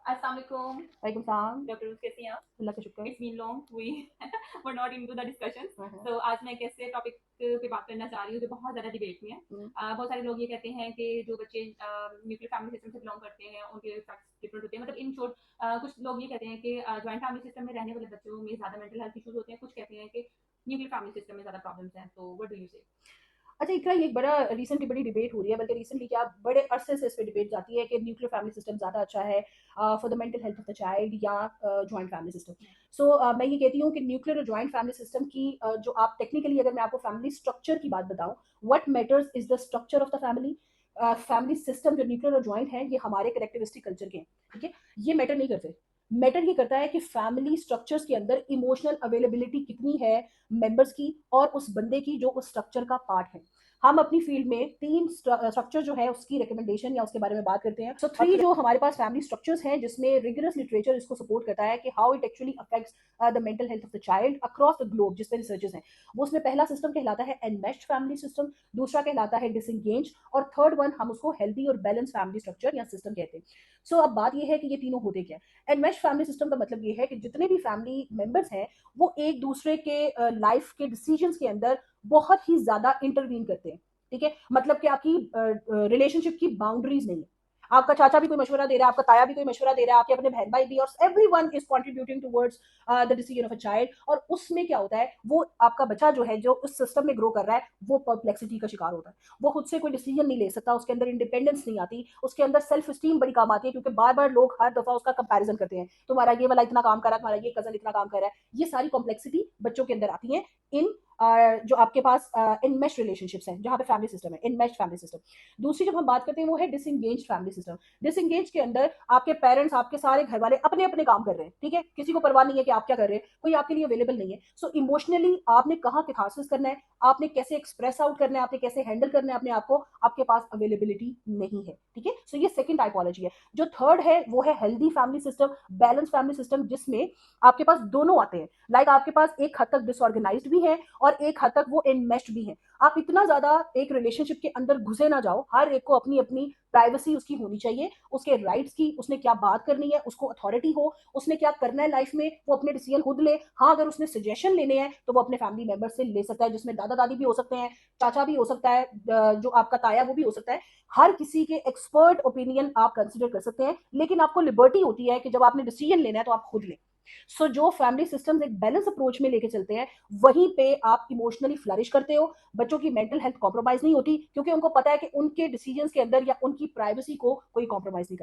अस्सलाम वालेकुम। वालेकुम सलाम। डॉक्टर रूथ कैसी हैं आप? अल्लाह का शुक्र। It's been long we were not into the discussions. हाँ, हाँ। तो आज मैं एक ऐसे टॉपिक पे बात करना चाह रही हूँ जो बहुत ज़्यादा डिबेट में है। हुँ, बहुत सारे लोग ये कहते हैं कि जो बच्चे न्यूक्लियर फैमिली सिस्टम से बिलोंग करते हैं उनके फैक्ट्स डिफरेंट होते हैं। मतलब इन शॉर्ट कुछ लोग ये कहते हैं कि जॉइंट फैमिली सिस्टम में रहने वाले बच्चों में ज़्यादा मेंटल हेल्थ इश्यूज होते हैं, कुछ कहते हैं कि न्यूक्लियर फैमिली सिस्टम में ज़्यादा प्रॉब्लम्स हैं। तो व्हाट डू यू से? अच्छा इकरा ये एक बड़ा रिसेंटली बड़ी डिबेट हो रही है, बल्कि रिसेंटली क्या बड़े अरसे से इस पे डिबेट जाती है कि न्यूक्लियर फैमिली सिस्टम ज़्यादा अच्छा है for the mental health of the child या जॉइंट फैमिली सिस्टम। सो मैं ये कहती हूँ कि न्यूक्लियर और जॉइंट फैमिली सिस्टम की जो आप टेक्निकली अगर मैं आपको फैमिली स्ट्रक्चर की बात बताऊँ, what matters is the structure of the family. Family system जो न्यूक्लियर और जॉइंट है ये हमारे करेक्टरिस्टिक कल्चर के हैं, ठीक है। ये मैटर नहीं करते। मैटर ये करता है कि फैमिली स्ट्रक्चर्स के अंदर इमोशनल अवेलेबिलिटी कितनी है मेंबर्स की और उस बंदे की जो उस स्ट्रक्चर का पार्ट है। हम अपनी फील्ड में तीन स्ट्रक्चर जो है उसकी रिकमेंडेशन या उसके बारे में बात करते हैं। सो थ्री जो हमारे पास फैमिली स्ट्रक्चर्स हैं जिसमें रिगरस लिटरेचर इसको सपोर्ट करता है कि how it actually affects the mental health of the child across the globe, जिस पे रिसर्चेस हैं। वो उसमें पहला सिस्टम कहलाता है एनमेश्ड फैमिली सिस्टम, दूसरा कहलाता है डिसंगेज, और थर्ड वन हम उसको हेल्दी और बैलेंस फैमिली स्ट्रक्चर या सिस्टम कहते हैं। सो अब बात यह है कि ये तीनों होते क्या है। एनमेश्ड फैमिली सिस्टम का मतलब ये है कि जितने भी फैमिली मेंबर्स हैं वो एक दूसरे के लाइफ के डिसीजंस के अंदर बहुत ही ज्यादा इंटरवीन करते हैं, ठीक है। मतलब कि आपकी रिलेशनशिप की बाउंड्रीज नहीं है। आपका चाचा भी कोई मशवरा दे रहा है, आपका ताया भी कोई मशवरा दे रहा है, आपके अपने बहन भाई भी, और every one is contributing towards the decision of a child. और उसमें क्या होता है, वो आपका बच्चा जो है जो उस सिस्टम में ग्रो कर रहा है वो परप्लेक्सिटी का शिकार होता है। वो खुद से कोई डिसीजन नहीं ले सकता, उसके अंदर इंडिपेंडेंस नहीं आती, उसके अंदर सेल्फ स्टीम बड़ी काम आती है, क्योंकि बार बार लोग हर दफा उसका कंपैरिजन करते हैं, तुम्हारा ये वाला इतना काम कर रहा है, तुम्हारा ये कजन इतना काम कर रहा है। ये सारी कॉम्प्लेक्सिटी बच्चों के अंदर आती है इन जो आपके पास इनमेश रिलेशनशिप्स हैं जहां पे फैमिली सिस्टम है, इनमेश फैमिली सिस्टम। दूसरी जब हम बात करते हैं वो है डिसंगेज फैमिली सिस्टम। डिसंगेज के अंदर आपके पेरेंट्स, आपके सारे घर वाले अपने अपने काम कर रहे हैं, ठीक है। किसी को परवाह नहीं है कि आप क्या कर रहे हैं, कोई आपके लिए अवेलेबल नहीं है। सो इमोशनली आपने कहाँ कैथारसिस करना है, आपने कैसे एक्सप्रेस आउट करना है, आपने कैसे हैंडल करना है अपने आप को, आपके पास अवेलेबिलिटी नहीं है, ठीक है। सो ये सेकंड टाइपोलॉजी है। जो थर्ड है वो है healthy family system, balance family system, जिसमें आपके पास दोनों आते हैं। लाइक आपके पास एक हद तक डिसऑर्गेनाइज्ड भी है और एक हद तक वो एनमेश्ड भी है। आप इतना ज्यादा एक रिलेशनशिप के अंदर घुसे ना जाओ, हर एक को अपनी अपनी प्राइवेसी उसकी होनी चाहिए, उसके राइट्स की, उसने क्या बात करनी है उसको अथॉरिटी हो, उसने क्या करना है लाइफ में वो अपने डिसीजन खुद ले। हाँ, अगर उसने सजेशन लेने हैं तो वो अपने फैमिली मेंबर से ले सकता है, जिसमें दादा दादी भी हो सकते हैं, चाचा भी हो सकता है, जो आपका ताया वो भी हो सकता है। हर किसी के एक्सपर्ट ओपिनियन आप कंसिडर कर सकते हैं, लेकिन आपको लिबर्टी होती है कि जब आपने डिसीजन लेना है तो आप खुद लें। सो जो फैमिली सिस्टम्स एक बैलेंस अप्रोच में लेके चलते हैं, वहीं पे आप इमोशनली फ्लरिश करते हो। बच्चों की मेंटल हेल्थ कॉम्प्रोमाइज नहीं होती, क्योंकि उनको पता है कि उनके डिसीजंस के अंदर या उनकी प्राइवेसी को कोई कॉम्प्रोमाइज नहीं करता।